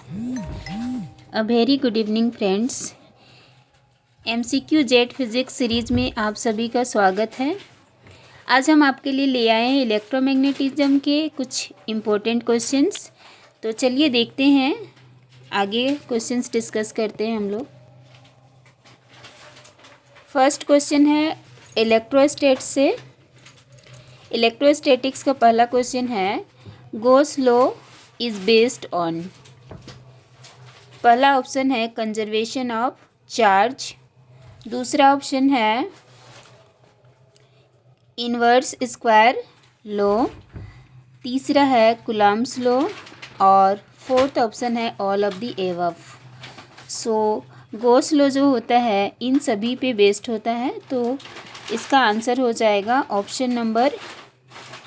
A very good evening friends. MCQ jet physics series में आप सभी का स्वागत है। आज हम आपके लिए ले आए हैं इलेक्ट्रोमैग्नेटिज्म के कुछ इम्पोर्टेंट क्वेश्चंस। तो चलिए देखते हैं, आगे क्वेश्चंस डिस्कस करते हैं हम लोग। फर्स्ट क्वेश्चन है इलेक्ट्रोस्टैटिक्स का पहला क्वेश्चन है Gauss law is based on. पहला ऑप्शन है कंजर्वेशन ऑफ चार्ज, दूसरा ऑप्शन है इनवर्स स्क्वायर लॉ, तीसरा है कूलम्ब्स लॉ और फोर्थ ऑप्शन है all of the above. So Gauss law जो होता है इन सभी पे बेस्ड होता है, तो इसका आंसर हो जाएगा ऑप्शन नंबर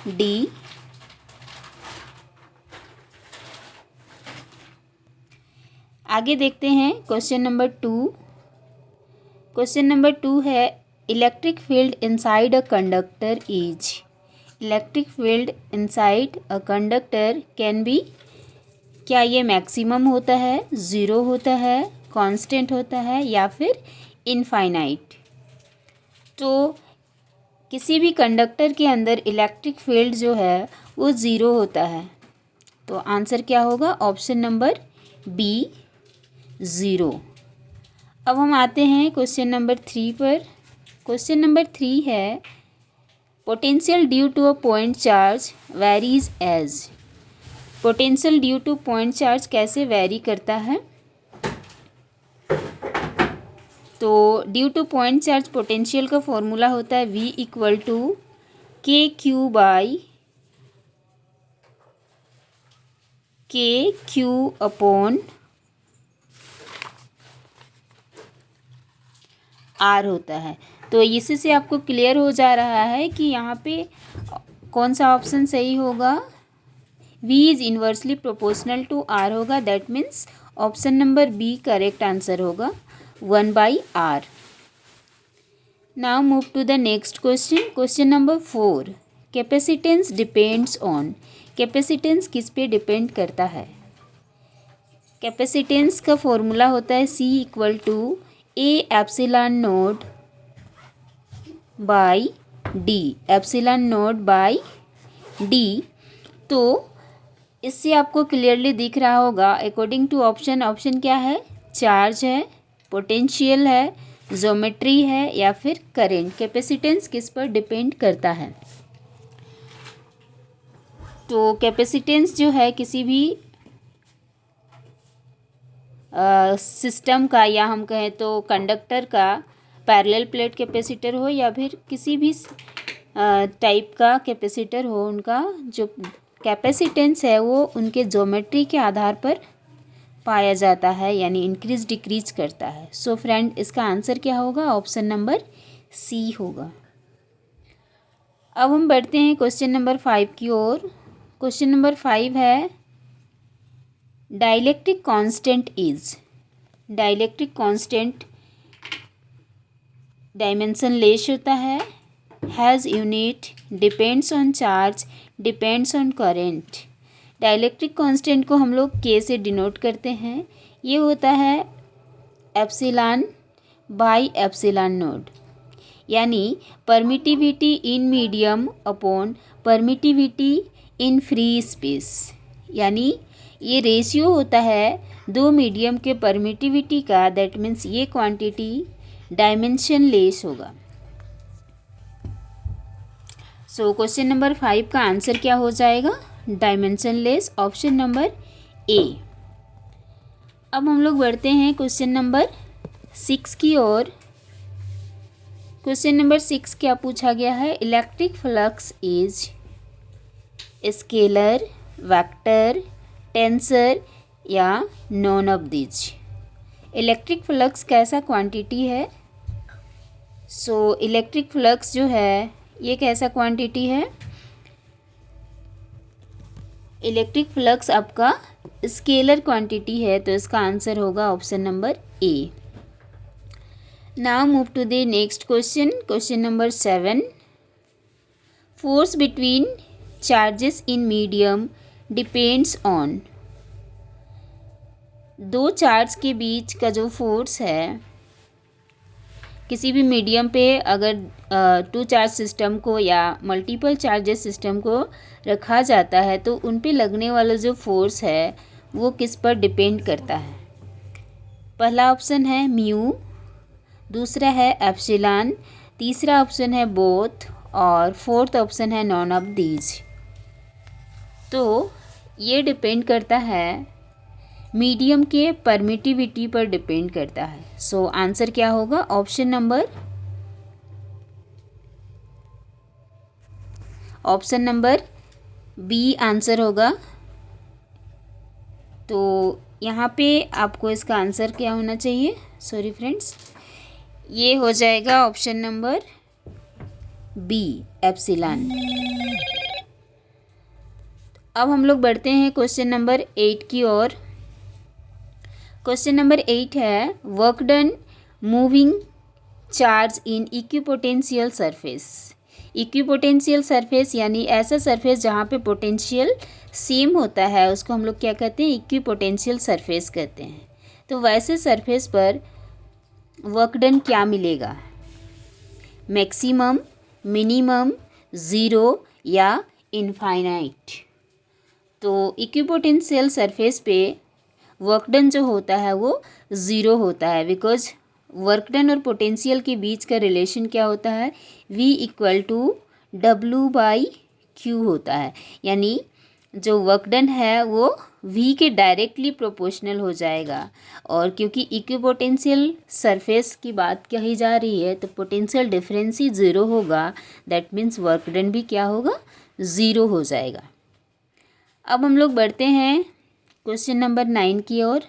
डी। आगे देखते हैं क्वेश्चन नंबर 2। क्वेश्चन नंबर 2 है electric field inside a conductor is. Electric field inside a conductor can be, क्या ये मैक्सिमम होता है, ज़ीरो होता है, कांस्टेंट होता है या फिर इनफाइनाइट। तो किसी भी कंडक्टर के अंदर इलेक्ट्रिक फील्ड जो है वो ज़ीरो होता है, तो आंसर क्या होगा ऑप्शन नंबर बी, ज़ीरो। अब हम आते हैं क्वेश्चन नंबर 3 पर। क्वेश्चन नंबर 3 है potential due to a point charge varies as. Potential due to point charge कैसे वेरी करता है? तो due to point charge potential का फॉर्मूला होता है V equal to K Q upon R होता है। तो इससे आपको क्लियर हो जा रहा है कि यहाँ पे कौन सा ऑप्शन सही होगा। V is inversely proportional to R होगा, that means option number B correct answer होगा 1/R। Now move to the next question. Question number 4, capacitance depends on. Capacitance किस पे डिपेंड करता है? कैपेसिटेंस का फॉर्मूला होता है C equal to A epsilon naught by D, epsilon naught by D. तो इससे आपको क्लियरली दिख रहा होगा अकॉर्डिंग टू ऑप्शन क्या है? चार्ज है, पोटेंशियल है, ज्योमेट्री है या फिर करंट। कैपेसिटेंस किस पर डिपेंड करता है? तो कैपेसिटेंस जो है किसी भी सिस्टम का, या हम कहें तो कंडक्टर का, पैरेलल प्लेट कैपेसिटर हो या फिर किसी भी टाइप का कैपेसिटर हो, उनका जो कैपेसिटेंस है वो उनके ज्योमेट्री के आधार पर पाया जाता है, यानी इंक्रीज डिक्रीज करता है। सो फ्रेंड, इसका आंसर क्या होगा? ऑप्शन नंबर सी होगा। अब हम बढ़ते हैं क्वेश्चन नंबर 5 की ओर। क्वेश्चन नंबर 5 है dielectric constant is. Dielectric constant dimension less होता है, has unit, depends on charge, depends on current. Dielectric constant को हम लोग के से डिनोट करते हैं। ये होता है एप्सिलॉन बाई एप्सिलॉन नोट, यानी permittivity in medium upon permittivity in free space. यानी ये रेशियो होता है दो मीडियम के परमिटिविटी का, दैट मीन्स ये क्वांटिटी डायमेंशन लेस होगा। सो क्वेश्चन नंबर 5 का आंसर क्या हो जाएगा? डायमेंशन लेस, ऑप्शन नंबर ए। अब हम लोग बढ़ते हैं क्वेश्चन नंबर 6 की ओर। क्वेश्चन नंबर 6 क्या पूछा गया है? Electric flux is scalar, vector, tensor या none of this. Electric flux कैसा क्वांटिटी है? सो इलेक्ट्रिक फ्लक्स जो है ये कैसा क्वांटिटी है? इलेक्ट्रिक फ्लक्स आपका स्केलर क्वांटिटी है, तो इसका आंसर होगा option number A. Now move to the next question. Question number 7, force between charges in medium depends on. दो चार्ज के बीच का जो फोर्स है, किसी भी मीडियम पे अगर टू चार्ज सिस्टम को या मल्टीपल चार्जेस सिस्टम को रखा जाता है तो उन पे लगने वाला जो फोर्स है वो किस पर डिपेंड करता है। पहला ऑप्शन है म्यू, दूसरा है एप्सिलॉन, तीसरा ऑप्शन है बोथ और फोर्थ ऑप्शन है नॉन ऑफ दीज। तो ये डिपेंड करता है मीडियम के परमिटिविटी पर डिपेंड करता है। सो आंसर क्या होगा? ऑप्शन नंबर बी आंसर होगा। तो यहाँ पे आपको इसका आंसर क्या होना चाहिए? सॉरी फ्रेंड्स, ये हो जाएगा ऑप्शन नंबर बी एप्सिलॉन। अब हम लोग बढ़ते हैं क्वेश्चन नंबर 8 की ओर। क्वेश्चन नंबर 8 है work done moving charge in equipotential surface. Equipotential surface यानी ऐसा सरफेस जहाँ पे पोटेंशियल सेम होता है उसको हम लोग क्या कहते हैं? इक्विपोटेंशियल सरफेस कहते हैं। तो वैसे सरफेस पर वर्क डन क्या मिलेगा? मैक्सिमम, मिनिमम, ज़ीरो या इनफाइनाइट। तो इक्विपोटेंशियल सरफेस पे वर्क डन जो होता है वो ज़ीरो होता है, बिकॉज वर्क डन और पोटेंशियल के बीच का रिलेशन क्या होता है? V इक्वल टू W/Q होता है। यानी जो वर्क डन है वो V के डायरेक्टली प्रोपोर्शनल हो जाएगा। और क्योंकि इक्विपोटेंशियल सरफेस की बात कही जा रही है तो पोटेंशियल डिफरेंस ही ज़ीरो होगा, दैट मीन्स वर्क डन भी क्या होगा? ज़ीरो हो जाएगा। अब हम लोग बढ़ते हैं क्वेश्चन नंबर 9 की ओर।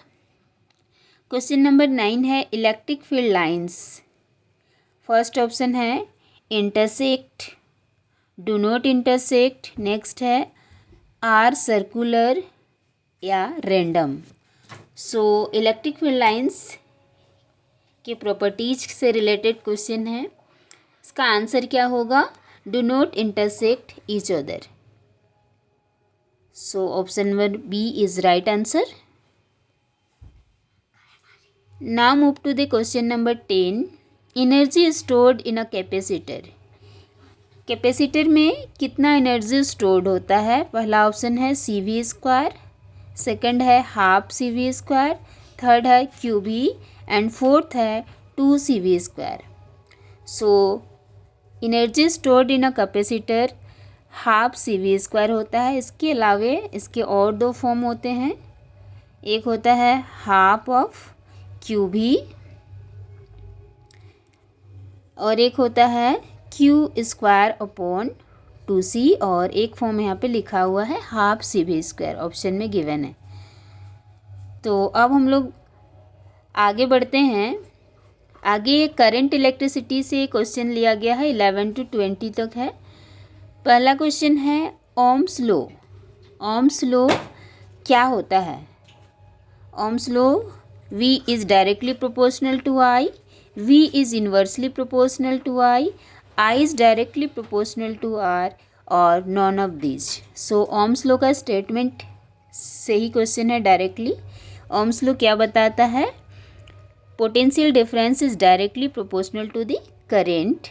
क्वेश्चन नंबर 9 है electric field lines. First option है intersect, do not intersect, next है आर सर्कुलर या random. So electric field lines के प्रॉपर्टीज से रिलेटेड क्वेश्चन है। इसका आंसर क्या होगा? Do not intersect each other. So option number B is right answer. Now move to the question number 10. Energy stored in a capacitor. Capacitor में कितना energy stored होता है? पहला ऑप्शन है CV², सेकंड है हाफ CV², थर्ड है QV and fourth है 2CV²। So energy stored in a capacitor half CV² होता है। इसके अलावे इसके और दो फॉर्म होते हैं, एक होता है हाफ ऑफ QV और एक होता है Q²/2C और एक फॉर्म यहाँ पे लिखा हुआ है हाफ CV², ऑप्शन में गिवन है। तो अब हम लोग आगे बढ़ते हैं। आगे करंट इलेक्ट्रिसिटी से क्वेश्चन लिया गया है, 11 to 20 तक है। पहला क्वेश्चन है ओम्स लॉ। ओम्स लॉ क्या होता है? Ohm's law V is directly proportional to I, V is inversely proportional to I is directly proportional to R और none of this. So Ohm's law का statement से ही question है directly. Ohm's law क्या बताता है? Potential difference is directly proportional to the current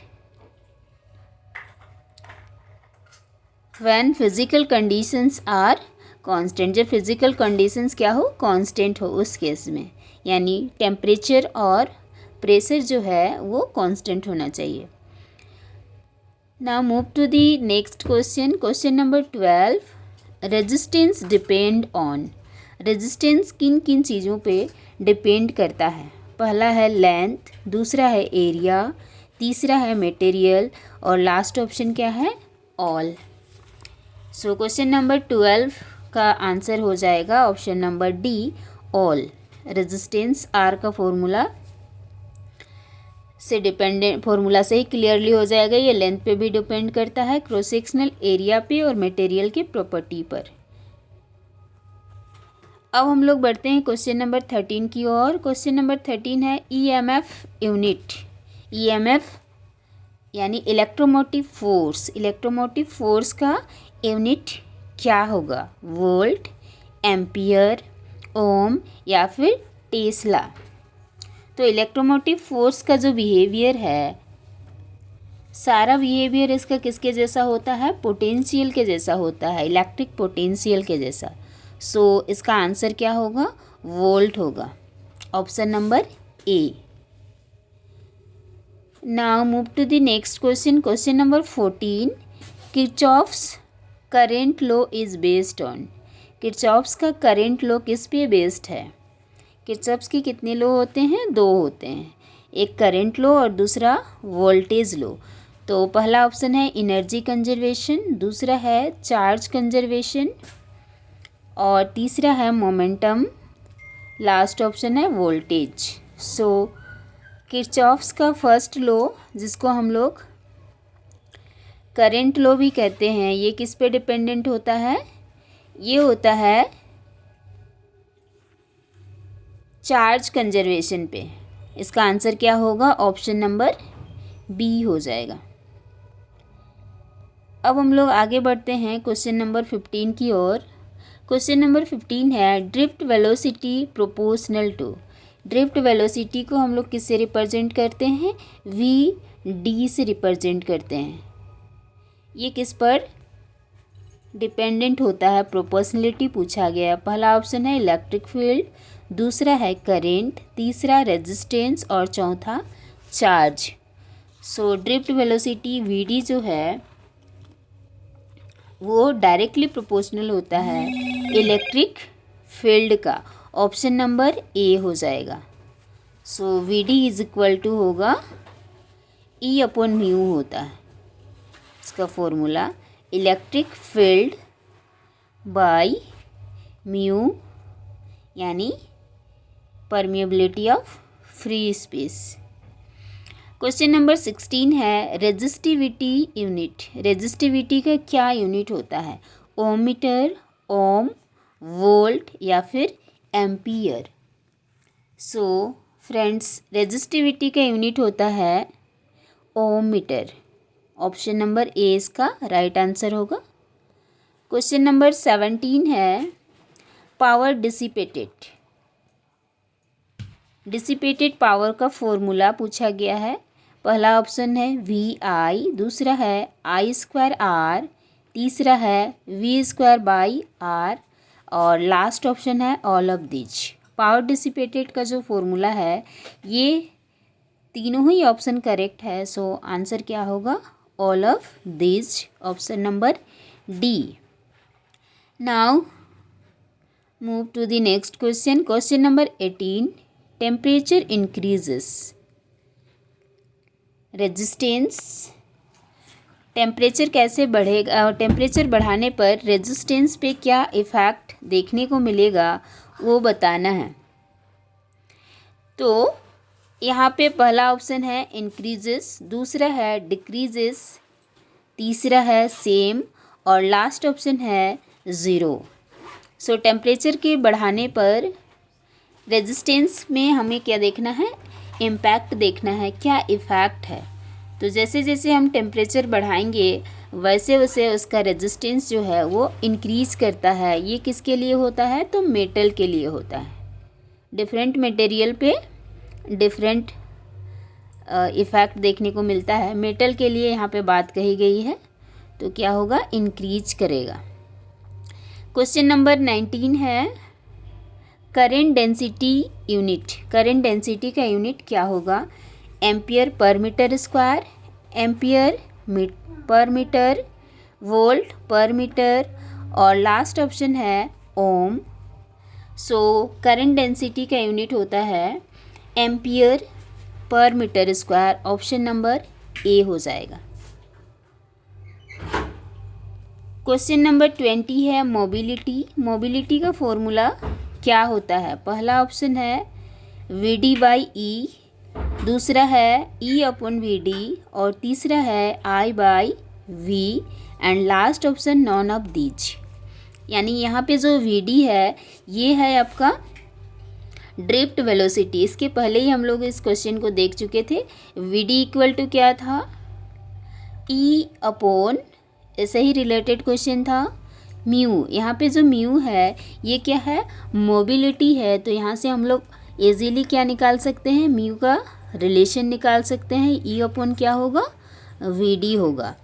when physical conditions are constant. जब physical conditions क्या हो? कांस्टेंट हो उस केस में, यानी टेम्परेचर और प्रेशर जो है वो कांस्टेंट होना चाहिए। Now move to the next question. Question number 12, resistance depend on. Resistance किन किन चीज़ों पे डिपेंड करता है? पहला है लेंथ, दूसरा है एरिया, तीसरा है मटेरियल और लास्ट ऑप्शन क्या है? ऑल। सो क्वेश्चन नंबर 12 का आंसर हो जाएगा option number D, all. Resistance R का फॉर्मूला से डिपेंडेंट, फॉर्मूला से ही क्लियरली हो जाएगा। ये लेंथ पे भी डिपेंड करता है, क्रॉस सेक्शनल एरिया पे और मटेरियल के प्रॉपर्टी पर। अब हम लोग बढ़ते हैं क्वेश्चन नंबर 13 की ओर। क्वेश्चन नंबर 13 है EMF यूनिट। EMF यानी इलेक्ट्रोमोटिव फोर्स। इलेक्ट्रोमोटिव फोर्स का यूनिट क्या होगा? वोल्ट, एम्पियर, ओम या फिर टेस्ला। तो इलेक्ट्रोमोटिव फोर्स का जो बिहेवियर है, सारा बिहेवियर इसका किसके जैसा होता है? पोटेंशियल के जैसा होता है, इलेक्ट्रिक पोटेंशियल के जैसा। सो इसका आंसर क्या होगा? वोल्ट होगा। Option number A. Now move to the next question. Question number 14। Kirchhoff's current law is based on. Kirchhoff's का करेंट लॉ किस पे बेस्ड है? किरचॉफ्स की कितने लॉ होते हैं? 2 होते हैं, एक करेंट लॉ और दूसरा वोल्टेज लॉ। तो पहला ऑप्शन है एनर्जी कंजर्वेशन, दूसरा है चार्ज कंजर्वेशन और तीसरा है मोमेंटम, लास्ट ऑप्शन है वोल्टेज। सो किरचॉफ्स का फर्स्ट लॉ, जिसको हम लोग करंट लॉ भी कहते हैं, ये किस पे डिपेंडेंट होता है? ये होता है चार्ज कंजर्वेशन पे। इसका आंसर क्या होगा? ऑप्शन नंबर बी हो जाएगा। अब हम लोग आगे बढ़ते हैं क्वेश्चन नंबर 15 की ओर। क्वेश्चन नंबर 15 है drift velocity proportional to. Drift velocity को हम लोग किससे रिप्रेजेंट करते हैं? वी डी से रिप्रेजेंट करते हैं। ये किस पर डिपेंडेंट होता है? प्रोपोर्शनलिटी पूछा गया। पहला ऑप्शन है इलेक्ट्रिक फील्ड, दूसरा है करेंट, तीसरा रेजिस्टेंस और चौथा charge. So drift velocity v d जो है वो डायरेक्टली प्रोपोर्शनल होता है इलेक्ट्रिक फील्ड का। ऑप्शन नंबर ए हो जाएगा। So v d is equal to होगा ई अपॉन म्यू होता है इसका formula, electric field by mu यानी permeability of free space. Question number 16 है रेजिस्टिविटी यूनिट। रेजिस्टिविटी का क्या यूनिट होता है? ओमीटर, ओम, वोल्ट या फिर एम्पियर। सो फ्रेंड्स रेजिस्टिविटी का यूनिट होता है ओमीटर। ऑप्शन नंबर ए इसका राइट आंसर होगा। क्वेश्चन नंबर 17 है पावर डिसिपेटेड। डिसिपेटेड पावर का फॉर्मूला पूछा गया है। पहला ऑप्शन है वी आई, दूसरा है आई स्क्वायर आर, तीसरा है वी स्क्वायर बाई आर और लास्ट ऑप्शन है all of these. Power dissipated का जो फॉर्मूला है ये तीनों ही ऑप्शन करेक्ट है। सो आंसर क्या होगा? All of these, option number D. Now move to the next question. Question number 18 temperature increases resistance. Temperature कैसे बढ़ेगा? टेम्परेचर बढ़ाने पर रेजिस्टेंस पे क्या इफ़ेक्ट देखने को मिलेगा वो बताना है। तो यहाँ पे पहला ऑप्शन है इंक्रीजेस, दूसरा है डिक्रीजेस, तीसरा है सेम और लास्ट ऑप्शन है ज़ीरो। सो टेम्परेचर के बढ़ाने पर रेजिस्टेंस में हमें क्या देखना है? इम्पैक्ट देखना है, क्या इफ़ेक्ट है। तो जैसे जैसे हम टेम्परेचर बढ़ाएंगे वैसे वैसे उसका रेजिस्टेंस जो है वो इंक्रीज़ करता है। ये किसके लिए होता है? तो मेटल के लिए होता है। डिफरेंट मटेरियल पे डिफरेंट इफ़ेक्ट देखने को मिलता है। मेटल के लिए यहाँ पे बात कही गई है तो क्या होगा? इंक्रीज करेगा। क्वेश्चन नंबर 19 है current density unit. Current density का यूनिट क्या होगा? Ampere per metre square, ampere per metre, volt per metre और लास्ट ऑप्शन है ओम। सो करंट डेंसिटी का यूनिट होता है ampere per metre square. Option number A हो जाएगा। क्वेश्चन नंबर 20 है मोबिलिटी। मोबिलिटी का फॉर्मूला क्या होता है? पहला ऑप्शन है वी डी बाई ई, दूसरा है ई अपॉन वी डी और तीसरा है I by V and last option none of these. यानी यहाँ पे जो वी डी है ये है आपका ड्रिफ्ट वेलोसिटी। इसके पहले ही हम लोग इस क्वेश्चन को देख चुके थे। वी डी इक्वल टू क्या था? ई अपॉन, ऐसे ही रिलेटेड क्वेश्चन था, म्यू, यहाँ पे जो म्यू है ये क्या है, मोबिलिटी है। तो यहाँ से हम लोग इजीली क्या निकाल सकते हैं, म्यू का रिलेशन निकाल सकते हैं, ई अपॉन क्या होगा, वी डी होगा।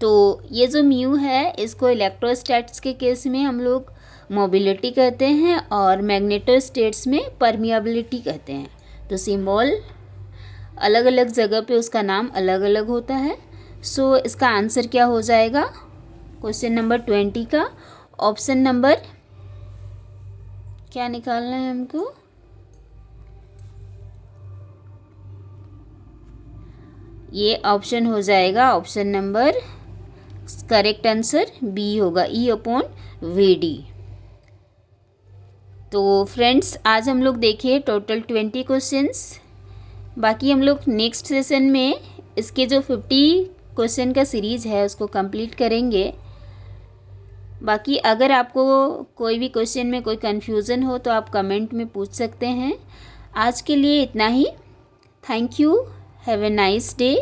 तो ये जो म्यू है इसको इलेक्ट्रोस्टैट्स के केस में हम लोग मोबिलिटी कहते हैं और मैग्नेटोस्टेट्स में परमिएबिलिटी कहते हैं। तो सिंबल अलग अलग जगह पे उसका नाम अलग अलग होता है। सो इसका आंसर क्या हो जाएगा क्वेश्चन नंबर 20 का, ऑप्शन नंबर क्या निकालना है हमको, ये ऑप्शन हो जाएगा option number, correct answer B होगा, ई अपॉन वी डी। तो फ्रेंड्स आज हम लोग देखे टोटल 20 क्वेश्चंस। बाकी हम लोग नेक्स्ट सेशन में इसके जो 50 क्वेश्चन का सीरीज़ है उसको कंप्लीट करेंगे। बाकी अगर आपको कोई भी क्वेश्चन में कोई कन्फ्यूज़न हो तो आप कमेंट में पूछ सकते हैं। आज के लिए इतना ही। Thank you, have a nice day.